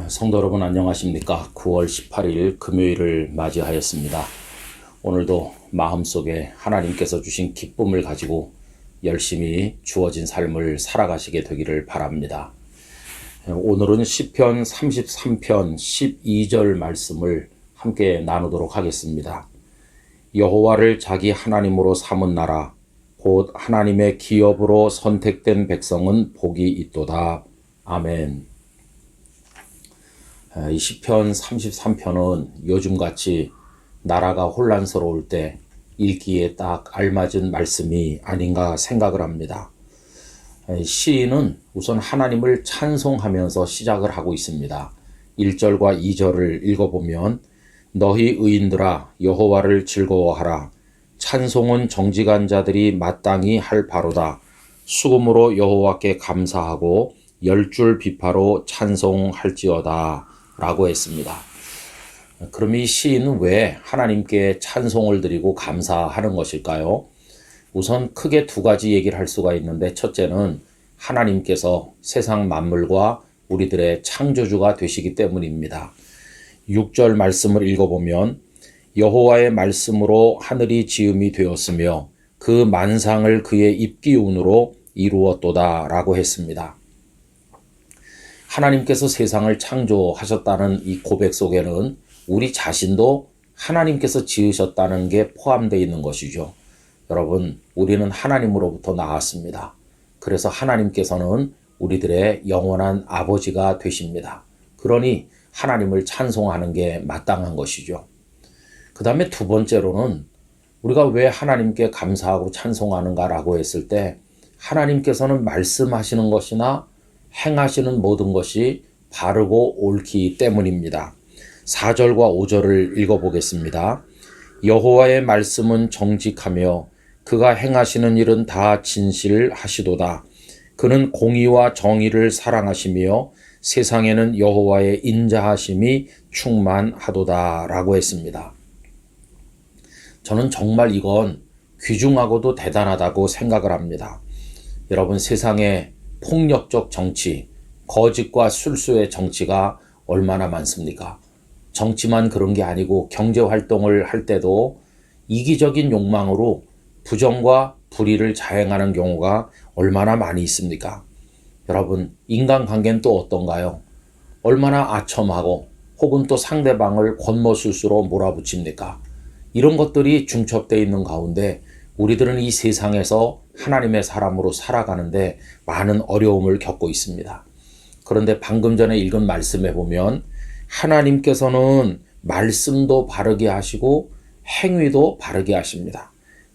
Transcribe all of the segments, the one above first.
성도 여러분 안녕하십니까? 9월 18일 금요일을 맞이하였습니다. 오늘도 마음속에 하나님께서 주신 기쁨을 가지고 열심히 주어진 삶을 살아가시게 되기를 바랍니다. 오늘은 시편 33편 12절 말씀을 함께 나누도록 하겠습니다. 여호와를 자기 하나님으로 삼은 나라 곧 하나님의 기업으로 선택된 백성은 복이 있도다. 아멘. 이 시편 33편은 요즘같이 나라가 혼란스러울 때 읽기에 딱 알맞은 말씀이 아닌가 생각을 합니다. 시인은 우선 하나님을 찬송하면서 시작을 하고 있습니다. 1절과 2절을 읽어보면 너희 의인들아 여호와를 즐거워하라. 찬송은 정직한 자들이 마땅히 할 바로다. 수금으로 여호와께 감사하고 10줄 비파로 찬송할지어다 라고 했습니다. 그럼 이 시인은 왜 하나님께 찬송을 드리고 감사하는 것일까요? 우선 크게 두 가지 얘기를 할 수가 있는데, 첫째는 하나님께서 세상 만물과 우리들의 창조주가 되시기 때문입니다. 6절 말씀을 읽어보면 여호와의 말씀으로 하늘이 지음이 되었으며 그 만상을 그의 입기운으로 이루었도다 라고 했습니다. 하나님께서 세상을 창조하셨다는 이 고백 속에는 우리 자신도 하나님께서 지으셨다는 게 포함되어 있는 것이죠. 여러분, 우리는 하나님으로부터 나왔습니다. 그래서 하나님께서는 우리들의 영원한 아버지가 되십니다. 그러니 하나님을 찬송하는 게 마땅한 것이죠. 그 다음에 두 번째로는 우리가 왜 하나님께 감사하고 찬송하는가라고 했을 때, 하나님께서는 말씀하시는 것이나 행하시는 모든 것이 바르고 옳기 때문입니다. 4절과 5절을 읽어보겠습니다. 여호와의 말씀은 정직하며 그가 행하시는 일은 다 진실하시도다. 그는 공의와 정의를 사랑하시며 세상에는 여호와의 인자하심이 충만하도다 라고 했습니다. 저는 정말 이건 귀중하고도 대단하다고 생각을 합니다. 여러분, 세상에 폭력적 정치, 거짓과 술수의 정치가 얼마나 많습니까? 정치만 그런 게 아니고 경제활동을 할 때도 이기적인 욕망으로 부정과 불의를 자행하는 경우가 얼마나 많이 있습니까? 여러분, 인간관계는 또 어떤가요? 얼마나 아첨하고 혹은 또 상대방을 권모술수로 몰아붙입니까? 이런 것들이 중첩되어 있는 가운데 우리들은 이 세상에서 하나님의 사람으로 살아가는데 많은 어려움을 겪고 있습니다. 그런데 방금 전에 읽은 말씀에 보면 하나님께서는 말씀도 바르게 하시고 행위도 바르게 하십니다.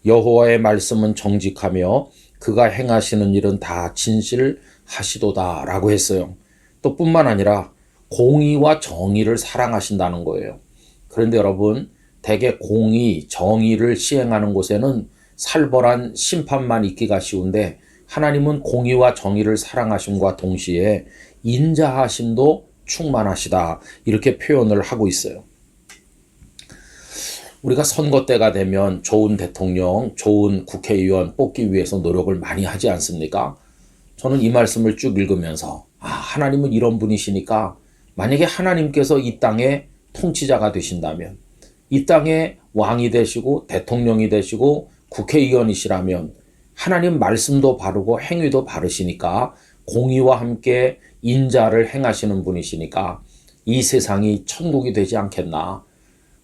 여호와의 말씀은 정직하며 그가 행하시는 일은 다 진실하시도다 라고 했어요. 또 뿐만 아니라 공의와 정의를 사랑하신다는 거예요. 그런데 여러분, 대개 공의, 정의를 시행하는 곳에는 살벌한 심판만 있기가 쉬운데, 하나님은 공의와 정의를 사랑하심과 동시에 인자하심도 충만하시다 이렇게 표현을 하고 있어요. 우리가 선거 때가 되면 좋은 대통령, 좋은 국회의원 뽑기 위해서 노력을 많이 하지 않습니까? 저는 이 말씀을 쭉 읽으면서 하나님은 이런 분이시니까 만약에 하나님께서 이 땅의 통치자가 되신다면, 이 땅의 왕이 되시고 대통령이 되시고 국회의원이시라면 하나님 말씀도 바르고 행위도 바르시니까 공의와 함께 인자를 행하시는 분이시니까 이 세상이 천국이 되지 않겠나.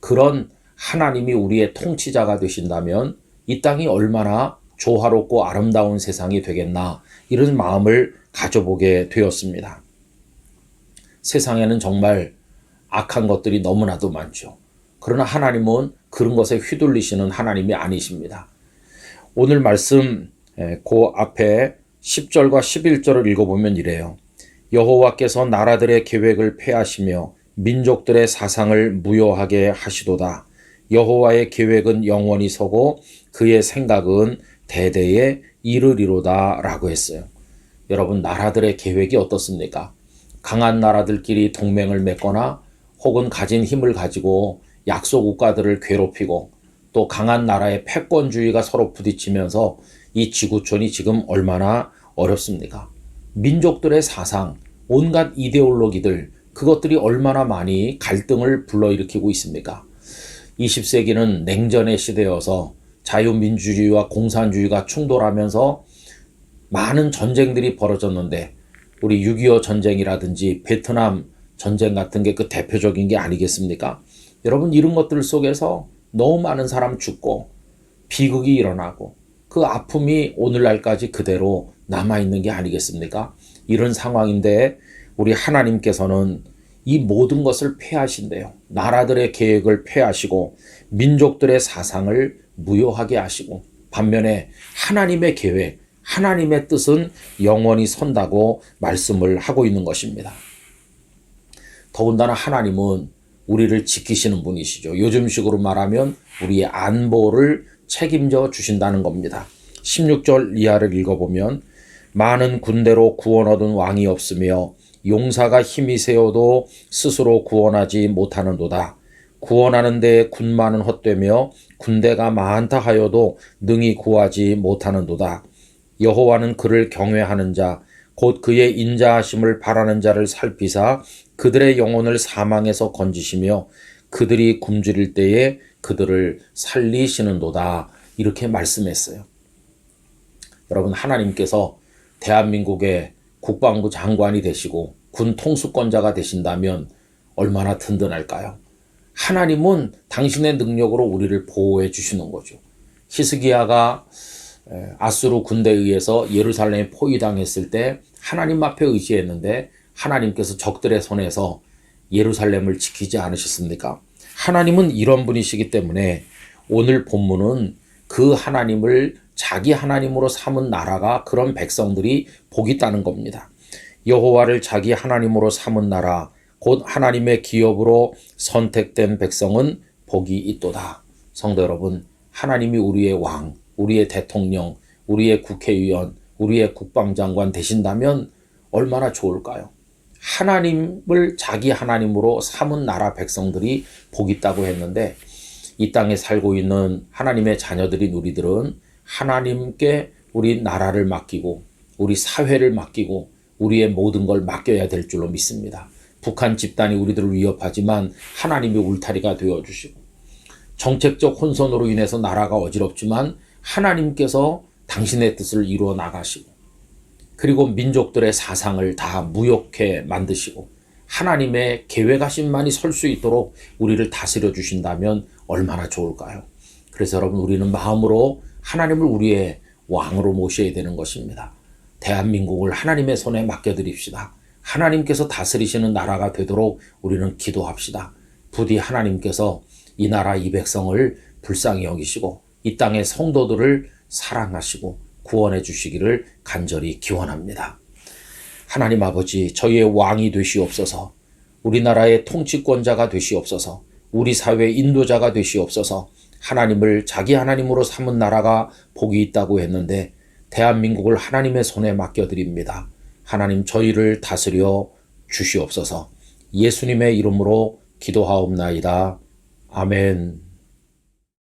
그런 하나님이 우리의 통치자가 되신다면 이 땅이 얼마나 조화롭고 아름다운 세상이 되겠나, 이런 마음을 가져보게 되었습니다. 세상에는 정말 악한 것들이 너무나도 많죠. 그러나 하나님은 그런 것에 휘둘리시는 하나님이 아니십니다. 오늘 말씀 그 앞에 10절과 11절을 읽어보면 이래요. 여호와께서 나라들의 계획을 폐하시며 민족들의 사상을 무효하게 하시도다. 여호와의 계획은 영원히 서고 그의 생각은 대대에 이르리로다 라고 했어요. 여러분, 나라들의 계획이 어떻습니까? 강한 나라들끼리 동맹을 맺거나 혹은 가진 힘을 가지고 약소 국가들을 괴롭히고 또 강한 나라의 패권주의가 서로 부딪히면서 이 지구촌이 지금 얼마나 어렵습니까? 민족들의 사상, 온갖 이데올로기들, 그것들이 얼마나 많이 갈등을 불러일으키고 있습니까? 20세기는 냉전의 시대여서 자유민주주의와 공산주의가 충돌하면서 많은 전쟁들이 벌어졌는데 우리 6.25 전쟁이라든지 베트남 전쟁 같은 게 그 대표적인 게 아니겠습니까? 여러분, 이런 것들 속에서 너무 많은 사람 죽고 비극이 일어나고 그 아픔이 오늘날까지 그대로 남아있는 게 아니겠습니까? 이런 상황인데 우리 하나님께서는 이 모든 것을 폐하신대요. 나라들의 계획을 폐하시고 민족들의 사상을 무효하게 하시고, 반면에 하나님의 계획, 하나님의 뜻은 영원히 선다고 말씀을 하고 있는 것입니다. 더군다나 하나님은 우리를 지키시는 분이시죠. 요즘식으로 말하면 우리의 안보를 책임져 주신다는 겁니다. 16절 이하를 읽어보면 많은 군대로 구원 얻은 왕이 없으며 용사가 힘이 세어도 스스로 구원하지 못하는도다. 구원하는 데에 군마는 헛되며 군대가 많다 하여도 능히 구하지 못하는도다. 여호와는 그를 경외하는 자, 곧 그의 인자하심을 바라는 자를 살피사 그들의 영혼을 사망에서 건지시며 그들이 굶주릴 때에 그들을 살리시는도다. 이렇게 말씀했어요. 여러분, 하나님께서 대한민국의 국방부 장관이 되시고 군 통수권자가 되신다면 얼마나 든든할까요? 하나님은 당신의 능력으로 우리를 보호해 주시는 거죠. 히스기야가 아수르 군대에 의해서 예루살렘에 포위당했을 때 하나님 앞에 의지했는데 하나님께서 적들의 손에서 예루살렘을 지키지 않으셨습니까? 하나님은 이런 분이시기 때문에 오늘 본문은 그 하나님을 자기 하나님으로 삼은 나라가, 그런 백성들이 복이 있다는 겁니다. 여호와를 자기 하나님으로 삼은 나라, 곧 하나님의 기업으로 선택된 백성은 복이 있도다. 성도 여러분, 하나님이 우리의 왕, 우리의 대통령, 우리의 국회의원, 우리의 국방장관 되신다면 얼마나 좋을까요? 하나님을 자기 하나님으로 삼은 나라 백성들이 복 있다고 했는데, 이 땅에 살고 있는 하나님의 자녀들인 우리들은 하나님께 우리 나라를 맡기고 우리 사회를 맡기고 우리의 모든 걸 맡겨야 될 줄로 믿습니다. 북한 집단이 우리들을 위협하지만 하나님이 울타리가 되어주시고, 정책적 혼선으로 인해서 나라가 어지럽지만 하나님께서 당신의 뜻을 이루어 나가시고, 그리고 민족들의 사상을 다 무효케 만드시고 하나님의 계획하심만이 설 수 있도록 우리를 다스려 주신다면 얼마나 좋을까요? 그래서 여러분, 우리는 마음으로 하나님을 우리의 왕으로 모셔야 되는 것입니다. 대한민국을 하나님의 손에 맡겨드립시다. 하나님께서 다스리시는 나라가 되도록 우리는 기도합시다. 부디 하나님께서 이 나라 이 백성을 불쌍히 여기시고 이 땅의 성도들을 사랑하시고 구원해 주시기를 간절히 기원합니다. 하나님 아버지, 저희의 왕이 되시옵소서. 우리나라의 통치권자가 되시옵소서. 우리 사회의 인도자가 되시옵소서. 하나님을 자기 하나님으로 삼은 나라가 복이 있다고 했는데 대한민국을 하나님의 손에 맡겨드립니다. 하나님, 저희를 다스려 주시옵소서. 예수님의 이름으로 기도하옵나이다. 아멘.